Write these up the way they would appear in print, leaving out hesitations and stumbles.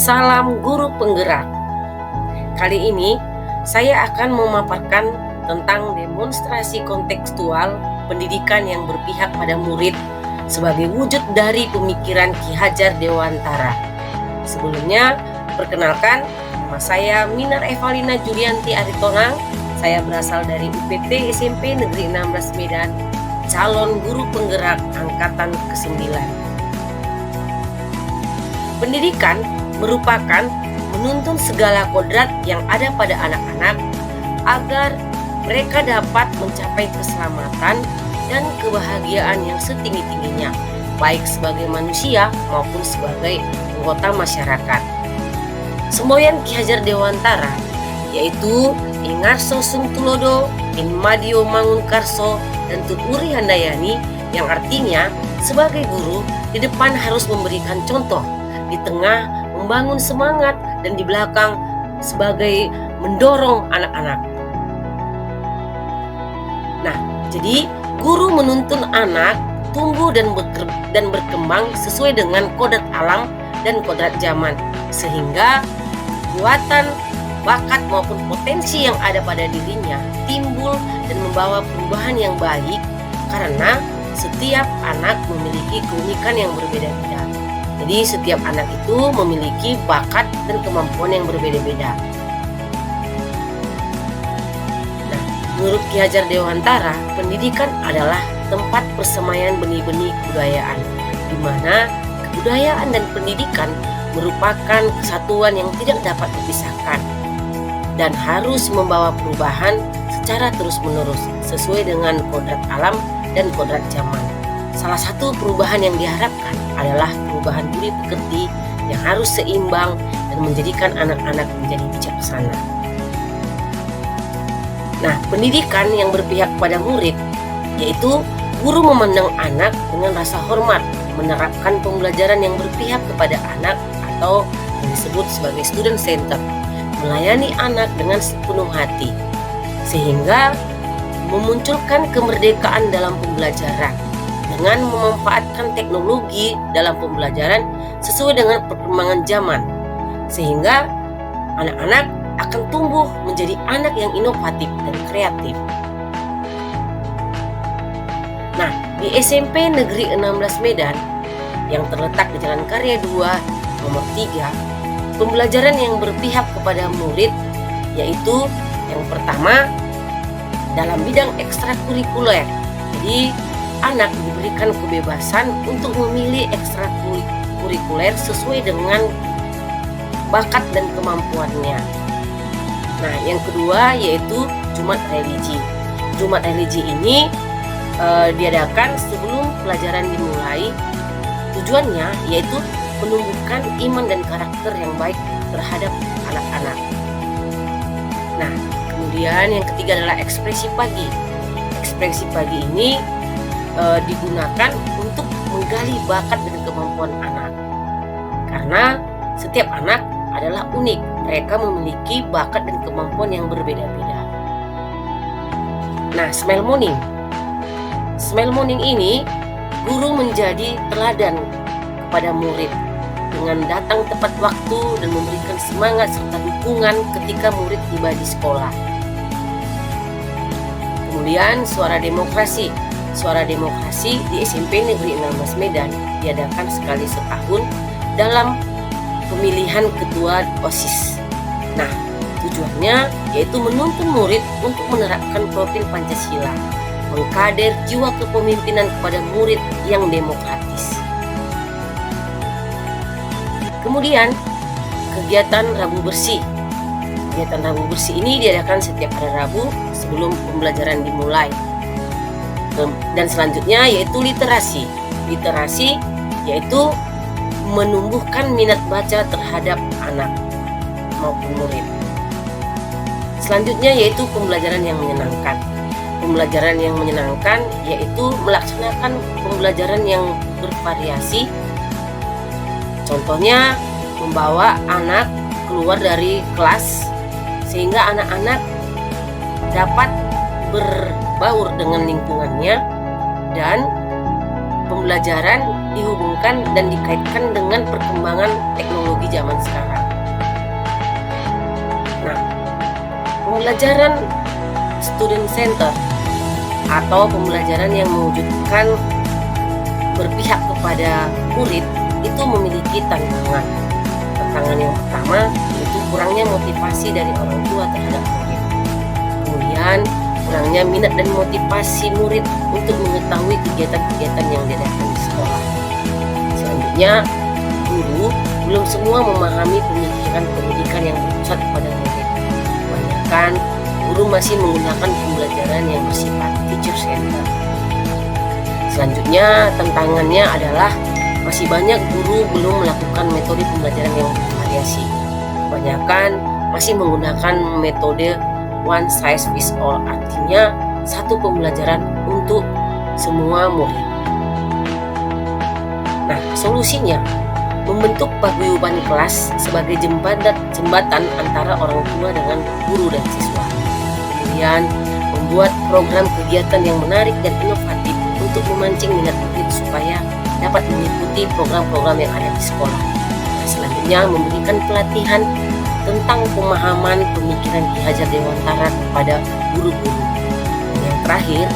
Salam Guru Penggerak. Kali ini saya akan memaparkan tentang demonstrasi kontekstual pendidikan yang berpihak pada murid sebagai wujud dari pemikiran Ki Hajar Dewantara. Sebelumnya, perkenalkan, nama saya Minar Evalina Julianti Aritonang. Saya berasal dari UPT SMP Negeri 16 Medan, calon guru penggerak angkatan ke-9. Pendidikan merupakan menuntun segala kodrat yang ada pada anak-anak agar mereka dapat mencapai keselamatan dan kebahagiaan yang setinggi-tingginya, baik sebagai manusia maupun sebagai anggota masyarakat. Semboyan Ki Hajar Dewantara yaitu Ingarso Sung Tulodo, Inmadio Mangunkarso, dan Tuturi Handayani, yang artinya sebagai guru di depan harus memberikan contoh, di tengah membangun semangat, dan di belakang sebagai mendorong anak-anak. Nah, jadi guru menuntun anak tumbuh dan berkembang sesuai dengan kodrat alam dan kodrat zaman, sehingga kekuatan, bakat maupun potensi yang ada pada dirinya timbul dan membawa perubahan yang baik, karena setiap anak memiliki keunikan yang berbeda-beda. Jadi setiap anak itu memiliki bakat dan kemampuan yang berbeda-beda. Nah, menurut Ki Hajar Dewantara, pendidikan adalah tempat persemaian benih-benih kebudayaan, di mana kebudayaan dan pendidikan merupakan kesatuan yang tidak dapat dipisahkan dan harus membawa perubahan secara terus-menerus sesuai dengan kodrat alam dan kodrat zaman. Salah satu perubahan yang diharapkan adalah perubahan budi pekerti yang harus seimbang dan menjadikan anak-anak menjadi bijaksana. Nah, pendidikan yang berpihak pada murid yaitu guru memandang anak dengan rasa hormat, menerapkan pembelajaran yang berpihak kepada anak atau yang disebut sebagai student center, melayani anak dengan sepenuh hati, sehingga memunculkan kemerdekaan dalam pembelajaran dengan memanfaatkan teknologi dalam pembelajaran sesuai dengan perkembangan zaman, sehingga anak-anak akan tumbuh menjadi anak yang inovatif dan kreatif. Nah, di SMP Negeri 16 Medan yang terletak di Jalan Karya 2 nomor 3, pembelajaran yang berpihak kepada murid yaitu yang pertama dalam bidang ekstrakurikuler. Jadi anak diberikan kebebasan untuk memilih ekstrakurikuler sesuai dengan bakat dan kemampuannya. Nah, yang kedua yaitu Jumat Religi. Jumat Religi ini diadakan sebelum pelajaran dimulai. Tujuannya yaitu menumbuhkan iman dan karakter yang baik terhadap anak-anak. Nah, kemudian yang ketiga adalah ekspresi pagi. Ekspresi pagi ini digunakan untuk menggali bakat dan kemampuan anak, karena setiap anak adalah unik. Mereka memiliki bakat dan kemampuan yang berbeda-beda. Nah, smile morning. Smile morning ini guru menjadi teladan kepada murid dengan datang tepat waktu dan memberikan semangat serta dukungan ketika murid tiba di sekolah. Kemudian suara demokrasi. Suara demokrasi di SMP Negeri 16 Medan diadakan sekali setahun dalam pemilihan ketua OSIS. Nah, tujuannya yaitu menuntun murid untuk menerapkan profil Pancasila, mengkader jiwa kepemimpinan kepada murid yang demokratis. Kemudian kegiatan Rabu Bersih. Kegiatan Rabu Bersih ini diadakan setiap hari Rabu sebelum pembelajaran dimulai. Dan selanjutnya yaitu literasi. Literasi yaitu menumbuhkan minat baca terhadap anak maupun murid. Selanjutnya yaitu pembelajaran yang menyenangkan. Pembelajaran yang menyenangkan yaitu melaksanakan pembelajaran yang bervariasi. Contohnya membawa anak keluar dari kelas sehingga anak-anak dapat berbaur dengan lingkungannya, dan pembelajaran dihubungkan dan dikaitkan dengan perkembangan teknologi zaman sekarang. Nah, pembelajaran student center atau pembelajaran yang mewujudkan berpihak kepada murid itu memiliki tantangan. Tantangan yang pertama yaitu kurangnya motivasi dari orang tua terhadap murid. Kemudian kurangnya minat dan motivasi murid untuk mengetahui kegiatan-kegiatan yang diadakan di sekolah. Selanjutnya, guru belum semua memahami pemikiran pendidikan yang berpusat pada murid. Kebanyakan guru masih menggunakan pembelajaran yang bersifat teacher center. Selanjutnya, tantangannya adalah masih banyak guru belum melakukan metode pembelajaran yang bervariasi. Kebanyakan masih menggunakan metode one size fits all, artinya satu pembelajaran untuk semua murid. Nah, solusinya membentuk paguyuban kelas sebagai jembatan antara orang tua dengan guru dan siswa. Kemudian membuat program kegiatan yang menarik dan inovatif untuk memancing minat murid supaya dapat mengikuti program-program yang ada di sekolah. Selanjutnya memberikan pelatihan tentang pemahaman pemikiran Ki Hajar Dewantara kepada guru-guru. Dan yang terakhir,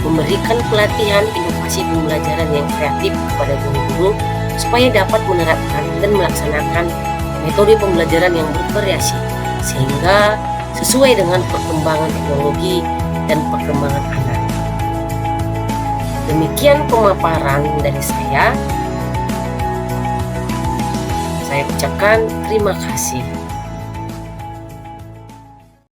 memberikan pelatihan inovasi pembelajaran yang kreatif kepada guru-guru supaya dapat menerapkan dan melaksanakan metode pembelajaran yang bervariasi sehingga sesuai dengan perkembangan teknologi dan perkembangan anak. Demikian pemaparan dari saya. Saya ucapkan terima kasih.